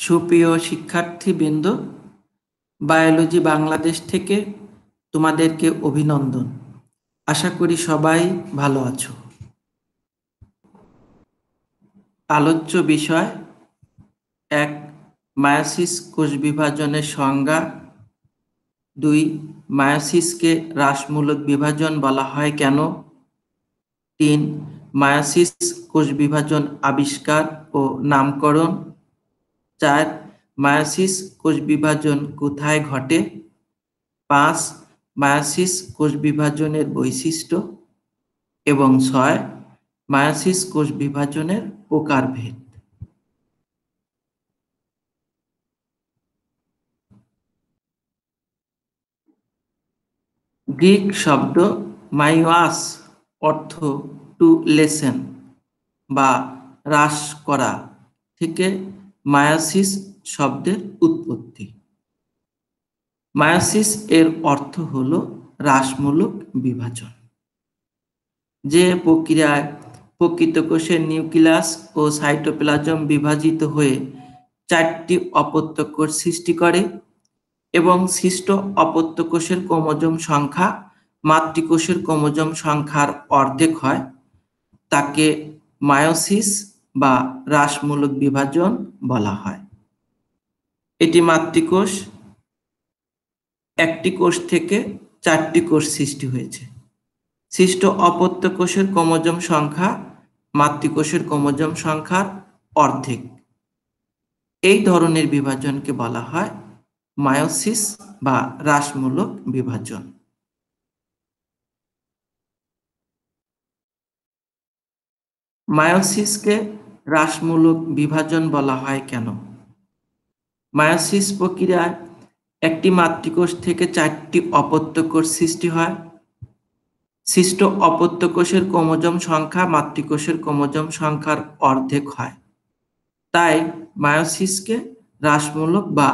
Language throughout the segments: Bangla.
সুপ্রিয় শিক্ষার্থীবৃন্দ, বায়োলজি বাংলাদেশ থেকে তোমাদেরকে অভিনন্দন। আশা করি সবাই ভালো আছো। আলোচ্য বিষয় 1. মায়োসিস কোষ বিভাজনের সংজ্ঞা। 2. মায়োসিসকে হ্রাসমূলক বিভাজন বলা হয় কেন? 3. মায়োসিস কোষ বিভাজন আবিষ্কার ও নামকরণ। 4. মায়োসিস কোষ বিভাজন কোথায় ঘটে? 5. মায়োসিস কোষ বিভাজনের বৈশিষ্ট্য। এবং 6. মায়োসিস কোষ বিভাজনের প্রকারভেদ। গ্রিক শব্দ মাইওয়াস অর্থ টু লেসেন বা হ্রাস করা থেকে মায়োসিস শব্দের উৎপত্তি। মায়োসিস এর অর্থ হল হ্রাসমূলক বিভাজন। যে প্রক্রিয়ায় প্রকৃত কোষের নিউক্লিয়াস ও সাইটোপ্লাজম বিভাজিত হয়ে 4টি অপত্য কোষ সৃষ্টি করে এবং সৃষ্ট অপত্য কোষের ক্রোমোজোম সংখ্যা মাতৃকোষের ক্রোমোজোম সংখ্যার অর্ধেক হয়, তাকে মায়োসিস বা হ্রাসমূলক বিভাজন বলা হয়। এটি মাতৃকোষ একটি কোষ থেকে 4টি কোষ সৃষ্টি হয়েছে। সৃষ্ট অপত্য কোষের ক্রোমোজোম সংখ্যা মাতৃকোষের ক্রোমোজোম সংখ্যার অর্ধেক। এই ধরনের বিভাজনকে বলা হয় মায়োসিস বা হ্রাসমূলক বিভাজন। মায়োসিসকে হ্রাসমূলক বিভাজন বলা হয় কেন? মায়োসিস প্রক্রিয়ায় একটি মাতৃকোষ থেকে 4টি অপত্য কোষ সৃষ্টি হয়। সৃষ্ট অপত্য কোষের ক্রোমোজোম সংখ্যা মাতৃকোষের ক্রোমোজোম সংখ্যার অর্ধেক হয়, তাই মায়োসিসকে হ্রাসমূলক বা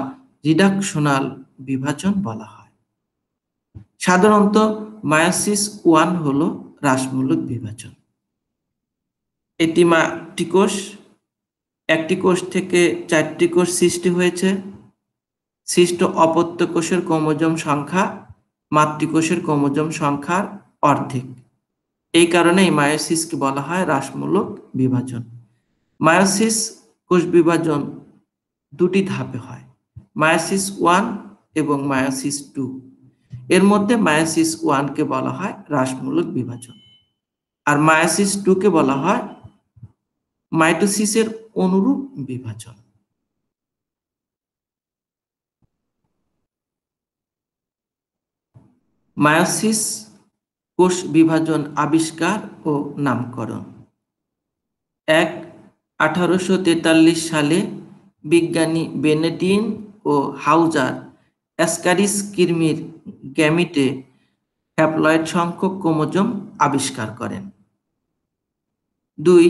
রিডাকশনাল বিভাজন বলা হয়। সাধারণত মায়োসিস 1 হল হ্রাসমূলক বিভাজন। এটি মাতৃকোষ একটি কোষ থেকে 4টি কোষ সৃষ্টি হয়েছে। সৃষ্ট অপত্য কোষের ক্রোমোজোম সংখ্যা মাতৃকোষের ক্রোমোজোম সংখ্যার অর্ধেক। এই কারণে এই মায়োসিসকে বলা হয় হ্রাসমূলক বিভাজন। মায়োসিস কোষ বিভাজন 2টি ধাপে হয়, মায়োসিস 1 এবং মায়োসিস 2। এর মধ্যে মায়োসিস 1-কে বলা হয় হ্রাসমূলক বিভাজন, আর মায়োসিস 2-কে বলা হয় মাইটোসিসের অনুরূপ বিভাজন। মায়োসিস কোষ বিভাজন আবিষ্কার ও নামকরণ। 1. 1843 সালে বিজ্ঞানী বেনেডিন ও হাউজার অ্যাসকারিস কৃমির গ্যামিটে হ্যাপ্লয়েড সংখ্যক ক্রোমোজোম আবিষ্কার করেন। 2.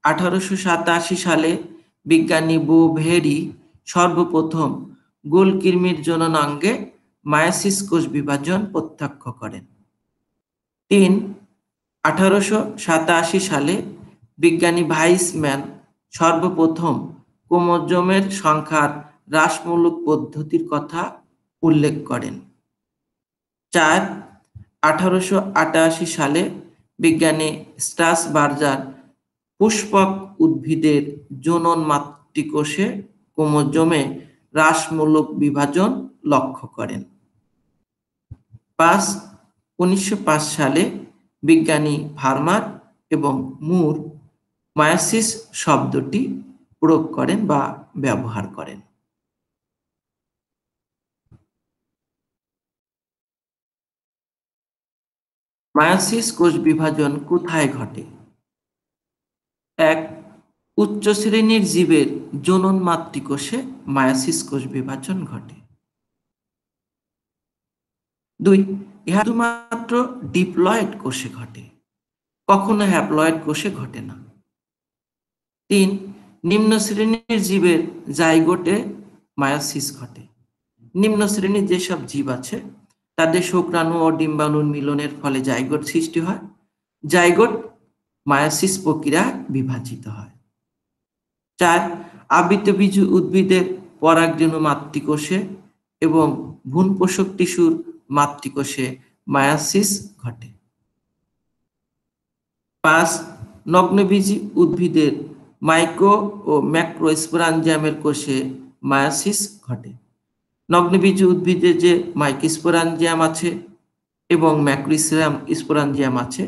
1887 সালে বিজ্ঞানী বোভেরি সর্বপ্রথম গোল কৃমির জননাঙ্গে মায়োসিস কোষ বিভাজন প্রত্যক্ষ করেন। 3. 1887 সালে বিজ্ঞানী ভাইসম্যান সর্বপ্রথম ক্রোমোজোমের সংখ্যার হ্রাসমূলক পদ্ধতির কথা উল্লেখ করেন। 4. 1888 সালে বিজ্ঞানী স্ট্রাসবার্জার পুষ্পক উদ্ভিদের জনন মাতৃকোষে ক্রোমোজোমে হ্রাসমূলক বিভাজন লক্ষ্য করেন। 5. 1905 সালে বিজ্ঞানী ভার্মার এবং মুর মায়োসিস শব্দটি প্রয়োগ করেন বা ব্যবহার করেন। মায়োসিস কোষ বিভাজন কোথায় ঘটে? 1. উচ্চ শ্রেণীর জীবের জনন মাতৃকোষে মায়োসিস কোষ বিভাজন ঘটে। 2. ইহা শুধুমাত্র ডিপ্লয়েড কোষে ঘটে, কখনো হ্যাপ্লয়েড কোষে ঘটে না। 3. নিম্ন শ্রেণীর জীবের জাইগোটে মায়োসিস ঘটে। নিম্ন শ্রেণীর যেসব জীব আছে তাদের শুক্রাণু ও ডিম্বাণুর মিলনের ফলে জাইগোট সৃষ্টি হয়। জাইগোট মায়োসিস প্রক্রিয়ায় বিভাজিত হয়। 4. আবৃতবীজী উদ্ভিদের পরাগরেণু মাতৃকোষে এবং ভ্রূণপোষক টিস্যুর মাতৃকোষে মায়োসিস ঘটে। 5. নগ্নবীজী উদ্ভিদের মাইক্রো ও ম্যাক্রোস্পোরাঞ্জিয়ামের কোষে মায়োসিস ঘটে। নগ্নবীজী উদ্ভিদে যে মাইক্রোস্পোরাঞ্জিয়াম আছে এবং ম্যাক্রোস্পোরাঞ্জিয়াম আছে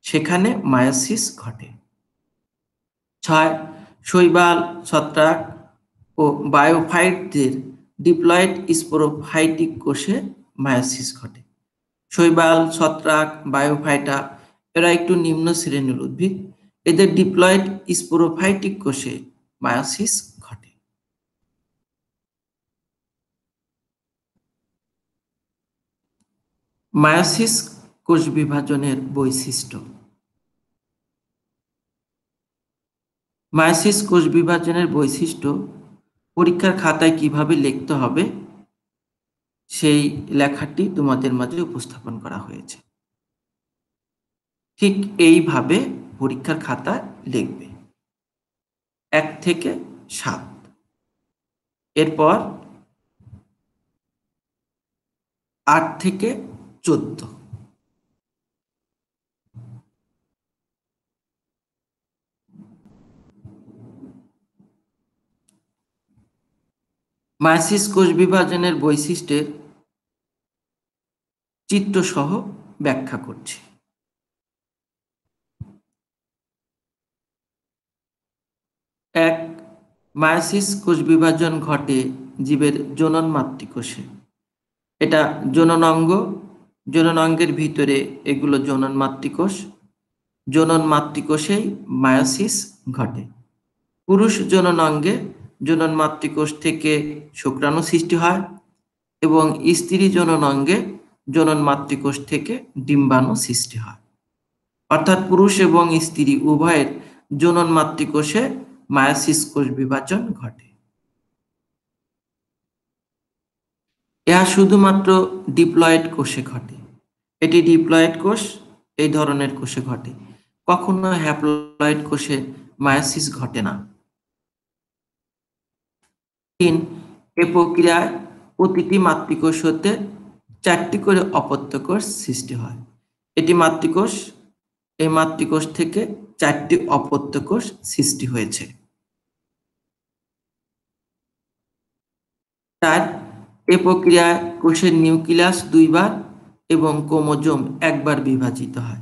সেখানে মায়োসিস ঘটে। 6. শৈবাল, ছত্রাক ও বায়োফাইটদের ডিপ্লয়েড স্পোরোফাইটিক কোষে মায়োসিস ঘটে। শৈবাল, ছত্রাক, বায়োফাইটা এরা একটু নিম্ন শ্রেণীর উদ্ভিদ, এদের ডিপ্লয়েড স্পোরোফাইটিক কোষে মায়োসিস ঘটে। মায়োসিস কোষ বিভাজনের বৈশিষ্ট্য। মায়োসিস কোষ বিভাজনের বৈশিষ্ট্য পরীক্ষার খাতায় কিভাবে লিখতে হবে সেই লেখাটি তোমাদের মাঝে উপস্থাপন করা হয়েছে। ঠিক এইভাবে পরীক্ষার খাতায় লিখবে 1 থেকে 7। এরপর 8 থেকে 14। মায়োসিস কোষ বিভাজনের বৈশিষ্ট্যের চিত্রসহ ব্যাখ্যা করছি। 1. মায়োসিস কোষ বিভাজন ঘটে জীবের জনন মাতৃকোষে। এটা জননাঙ্গ, জননাঙ্গের ভিতরে এগুলো জনন মাতৃকোষ। জনন মাতৃকোষেই মায়োসিস ঘটে। পুরুষ জননাঙ্গে জনন মাতৃকোষ থেকে শুক্রাণু সৃষ্টি হয় এবং স্ত্রী জননাঙ্গে জনন মাতৃকোষ থেকে ডিম্বাণু সৃষ্টি হয়। অর্থাৎ পুরুষ এবং স্ত্রী উভয়ের জনন মাতৃকোষে মায়োসিস কোষ বিভাজন ঘটে। ইহা শুধুমাত্র ডিপ্লয়েড কোষে ঘটে। এটি ডিপ্লয়েড কোষ, এই ধরনের কোষে ঘটে, কখনো হ্যাপ্লয়েড কোষে মায়োসিস ঘটে না। 3. এ প্রক্রিয়ায় প্রতিটি মাতৃকোষ হতে 4টি করে অপত্য কোষ সৃষ্টি হয়। এটি মাতৃকোষ, এই মাতৃকোষ থেকে 4টি অপত্য কোষ সৃষ্টি হয়েছে। 4. এ প্রক্রিয়ায় কোষের নিউক্লিয়াস 2 বার এবং ক্রোমোজোম 1 বার বিভাজিত হয়।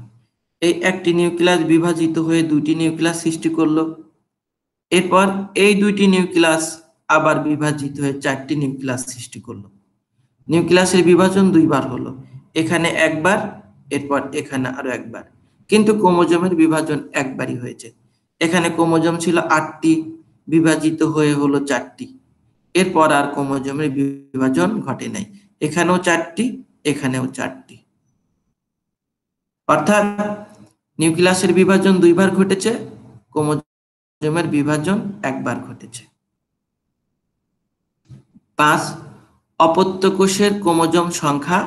এই একটি নিউক্লিয়াস বিভাজিত হয়ে 2টি নিউক্লিয়াস সৃষ্টি করলো। এরপর এই 2টি নিউক্লিয়াস আবার বিভাজিত হয়ে 4টি নিউক্লিয়াস সৃষ্টি করলো। নিউক্লিয়াসের বিভাজন 2 বার হলো, এখানে 1 বার, এরপর এখানে আরো 1 বার। কিন্তু ক্রোমোজোমের বিভাজন 1 বারই হয়েছে। এখানে ক্রোমোজোম ছিল 8টি, বিভাজিত হয়ে হলো 4টি। এরপর আর ক্রোমোজোমের বিভাজন ঘটে নাই, এখানেও 4টি, এখানেও 4টি। অর্থাৎ নিউক্লিয়াসের বিভাজন 2 বার ঘটেছে, ক্রোমোজোমের বিভাজন 1 বার ঘটেছে। 5. অপত্য কোষের ক্রোমোজোম সংখ্যা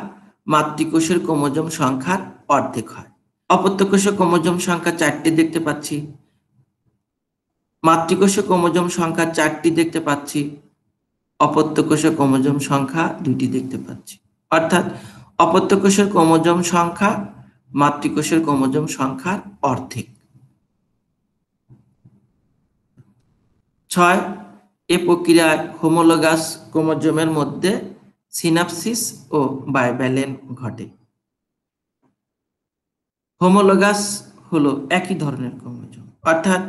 মাতৃকোষের ক্রোমোজোম সংখ্যার অর্ধেক হয়। অপত্য কোষে ক্রোমোজোম সংখ্যা 4টি দেখতে পাচ্ছি, মাতৃকোষে ক্রোমোজোম সংখ্যা 4টি দেখতে পাচ্ছি, অপত্য কোষে ক্রোমোজোম সংখ্যা 2টি দেখতে পাচ্ছি। অর্থাৎ অপত্য কোষের ক্রোমোজোম সংখ্যা মাতৃকোষের ক্রোমোজোম সংখ্যার অর্ধেক। 6. এ প্রক্রিয়ায় হোমোলোগাস ক্রোমোজোমের মধ্যে সিনাপসিস ও বাইভ্যালেন্ট ঘটে। হোমোলোগাস হলো একই ধরনের ক্রোমোজোম, অর্থাৎ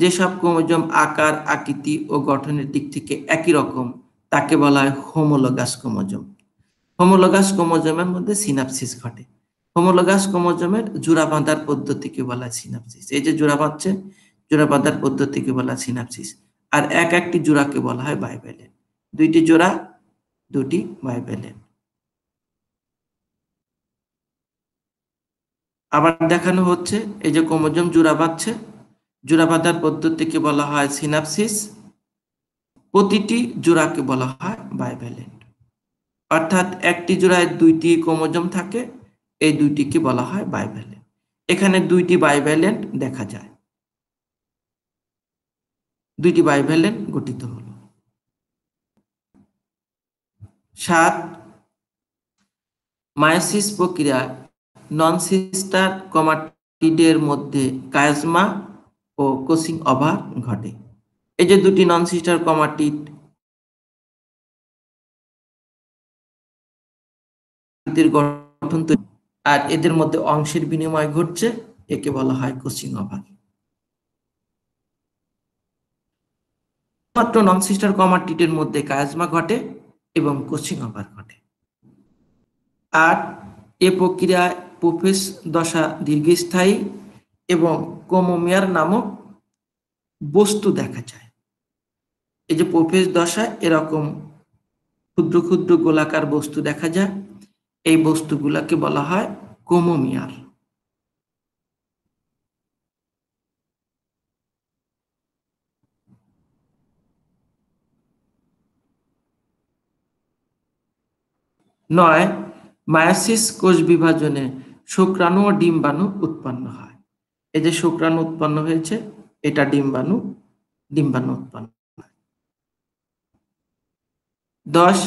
যেসব ক্রোমোজোম আকার, আকৃতি ও গঠনের দিক থেকে একই রকম তাকে বলা হয় হোমোলোগাস ক্রোমোজোম। হোমোলোগাস ক্রোমোজোমের মধ্যে সিনাপসিস ঘটে। হোমোলোগাস ক্রোমোজোমের জোড়া বাঁধার পদ্ধতিকে বলা হয় সিনাপসিস। এই যে জোড়া বাঁধছে, জোড়া বাঁধার পদ্ধতিকে বলা হয় সিনাপসিস। আর একটি জোড়াকে বলা হয় বাইভ্যালেন্ট। 2টি জোড়া, 2টি বাইভ্যালেন্ট। আবার দেখানো হচ্ছে এই যে ক্রোমোজোম জোড়া বাঁধছে, জোড়া বাঁধার পদ্ধতিকে বলা হয় সিনাপসিস, প্রতিটি জোড়াকে বলা হয় বাইভ্যালেন্ট। অর্থাৎ একটি জোড়ায় 2টি ক্রোমোজোম থাকে, এই 2টিকে বলা হয় বাইভ্যালেন্ট। এখানে 2টি বাইভ্যালেন্ট দেখা যায়। দুইটি বাইভ্যালেন্ট গঠিত হলো। 7 মায়োসিস প্রক্রিয়ায় নন সিস্টার ক্রোমাটিডের মধ্যে কায়াজমা ও ক্রসিং ওভার ঘটে। এই যে দুটি নন সিস্টার ক্রোমাটিড গঠন আর এদের মধ্যে অংশের বিনিময় ঘটছে, একে বলা হয় ক্রসিং ওভার। মাত্র নন সিস্টার ক্রোমাটিডের মধ্যে কায়াজমা ঘটে এবং ক্রসিং ওভার ঘটে। আর এ প্রক্রিয়ায় প্রোফেজ দশা দীর্ঘস্থায়ী এবং ক্রোমোমিয়ার নামক বস্তু দেখা যায়। এই যে প্রোফেজ দশায় এরকম ক্ষুদ্র ক্ষুদ্র গোলাকার বস্তু দেখা যায়, এই বস্তুগুলাকে বলা হয় ক্রোমোমিয়ার। নয় মায়োসিস কোষ বিভাজনে শুক্রাণু ও ডিম্বাণু উৎপন্ন হয়। এই যে শুক্রাণু উৎপন্ন হয়েছে, এটা ডিম্বাণু উৎপন্ন হয়। 10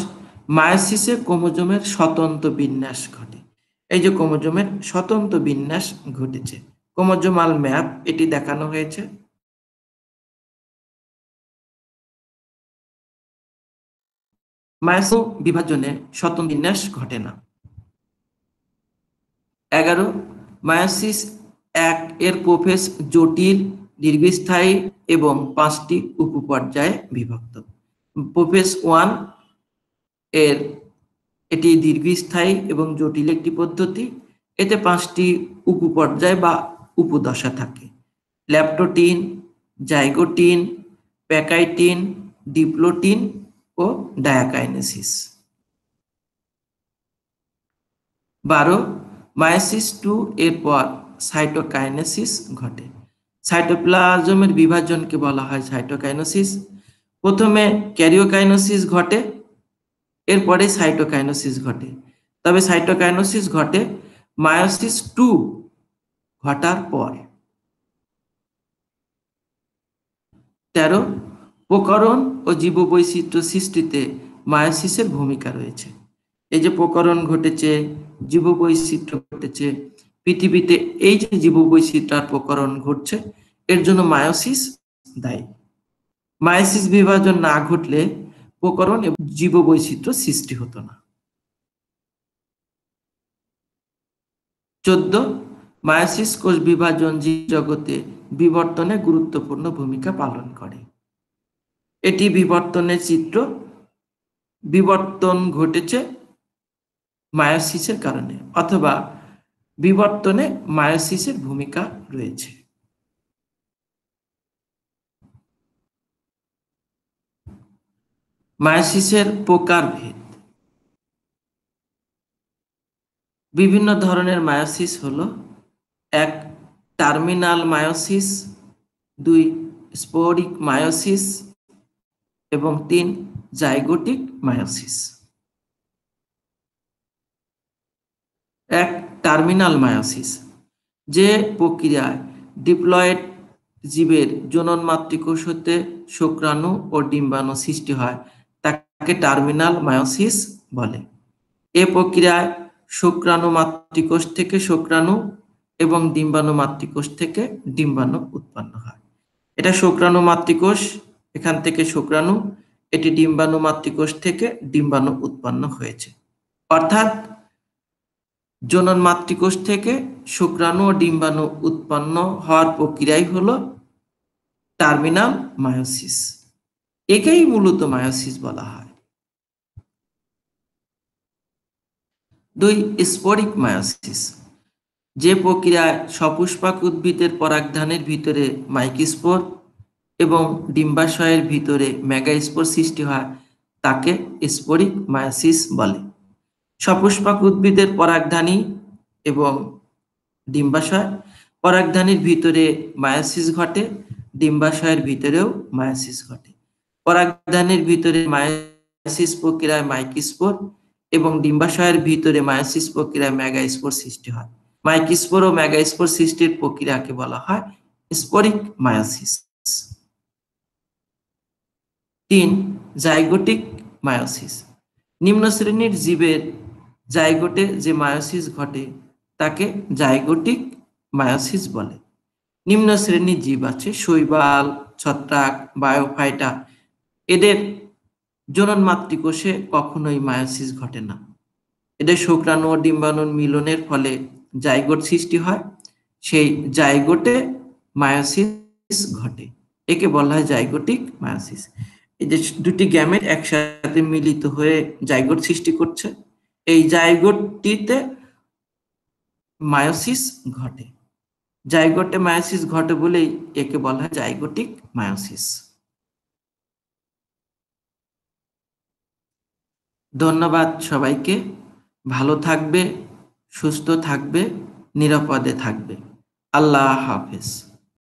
মায়োসিসে ক্রোমোজোমের স্বতন্ত্র বিন্যাস ঘটে। এই যে ক্রোমোজোমের স্বতন্ত্র বিন্যাস ঘটেছে, ক্রোমোজোমাল ম্যাপ এটি দেখানো হয়েছে। মায়োসিস বিভাজনে স্বতন্ত্র বিন্যাস ঘটে না। 11 মায়োসিস 1 এর প্রোফেজ জটিল, দীর্ঘস্থায়ী এবং 5টি উপপর্যায়ে বিভক্ত। প্রোফেজ 1 এর এটি দীর্ঘস্থায়ী এবং জটিল একটি পদ্ধতি। এতে 5টি উপপর্যায় বা উপদশা থাকে: ল্যাপ্টোটিন, জাইগোটিন, প্যাকাইটিন, ডিপ্লোটিন ও ডায়াকাইনেসিস। 12 মায়োসিস 2 এর পর সাইটোকাইনেসিস ঘটে। সাইটোপ্লাজমের বিভাজনকে বলা হয় সাইটোকাইনেসিস। প্রথমে ক্যারিওকাইনেসিস ঘটে, এরপরে সাইটোকাইনেসিস ঘটে। তবে সাইটোকাইনেসিস ঘটে মায়োসিস 2 ঘটার পর। 13 প্রকরণ ও জীববৈচিত্র্য সৃষ্টিতে মায়োসিসের ভূমিকা রয়েছে। এই যে প্রকরণ ঘটেছে, জীববৈচিত্র্য ঘটেছে, পৃথিবীতে এই যে জীববৈচিত্র্য আর প্রকরণ ঘটছে, এর জন্য মায়োসিস দায়ী। মায়োসিস বিভাজন না ঘটলে প্রকরণ এবং জীববৈচিত্র্য সৃষ্টি হতো না। 14 মায়োসিস কোষ বিভাজন জীবজগতে বিবর্তনে গুরুত্বপূর্ণ ভূমিকা পালন করে। এটি বিবর্তনের চিত্র। বিবর্তন ঘটেছে মায়োসিসের কারণে, অথবা বিবর্তনে মায়োসিসের ভূমিকা রয়েছে। মায়োসিসের প্রকারভেদ। বিভিন্ন ধরনের মায়োসিস হলো: 1 টার্মিনাল মায়োসিস, 2 স্পোরিক মায়োসিস এবং 3 জাইগোটিক মায়োসিস। 1 টার্মিনাল মায়োসিস, যে প্রক্রিয়ায় ডিপ্লয়েড জীবের জনন মাতৃকোষ হতে শুক্রাণু ও ডিম্বাণু সৃষ্টি হয় তাকে টার্মিনাল মায়োসিস বলে। এ প্রক্রিয়ায় শুক্রাণু মাতৃকোষ থেকে শুক্রাণু এবং ডিম্বাণু মাতৃকোষ থেকে ডিম্বাণু উৎপন্ন হয়। এটা শুক্রাণু মাতৃকোষ, এখান থেকে শুক্রাণু, এটি ডিম্বাণু মাতৃকোষ থেকে ডিম্বাণু উৎপন্ন হয়েছে। অর্থাৎ জনন মাতৃকোষ থেকে শুক্রাণু ও ডিম্বাণু উৎপন্ন হওয়ার প্রক্রিয়াই হলো টার্মিনাল মায়োসিস। একেই মূলত মায়োসিস বলা হয়। 2 স্পোরিক মায়োসিস, যে প্রক্রিয়ায় সপুষ্পক উদ্ভিদের পরাগধানের ভিতরে মাইক্রোস্পোর এবং ডিম্বাশয়ের ভিতরে মেগাস্পোর সৃষ্টি হয় তাকে স্পোরিক মায়োসিস বলে। সপুষ্পক উদ্ভিদের পরাগধানী এবং ডিম্বাশয়, পরাগধানীর ভিতরে মায়োসিস ঘটে, ডিম্বাশয়ের ভিতরেও মায়োসিস ঘটে। পরাগধানীর ভিতরে মায়োসিস প্রক্রিয়ায় মাইক্রোস্পোর এবং ডিম্বাশয়ের ভিতরে মায়োসিস প্রক্রিয়ায় মেগাস্পোর সৃষ্টি হয়। মাইক্রোস্পোর ও মেগাস্পোর সৃষ্টির প্রক্রিয়াকে বলা হয় স্পোরিক মায়োসিস। 3. Zygotic meiosis. নিম্ন শ্রেণীর জীবের জাইগোটে যে মায়োসিস ঘটে তাকে জাইগোটিক মায়োসিস বলে। নিম্ন শ্রেণীর জীব আছে শৈবাল, ছত্রাক, বায়োফাইটা। এদের জনন মাতৃকোষে কখনোই মায়োসিস ঘটে না। এদের শুক্রাণু ও ডিম্বাণুর মিলনের ফলে জাইগোট সৃষ্টি হয়, সেই জাইগোটে মায়োসিস ঘটে, একে বলা হয় জাইগোটিক মায়োসিস। এই যে দুটি গ্যামেট একসাথে মিলিত হয়ে জাইগোট সৃষ্টি করছে, এই জাইগোটটিতে মায়োসিস ঘটে। জাইগোটে মায়োসিস ঘটে বলেই একে বলা হয় জাইগোটিক মায়োসিস। ধন্যবাদ সবাইকে। ভালো থাকবে, সুস্থ থাকবে, নিরাপদে থাকবে। আল্লাহ হাফেজ।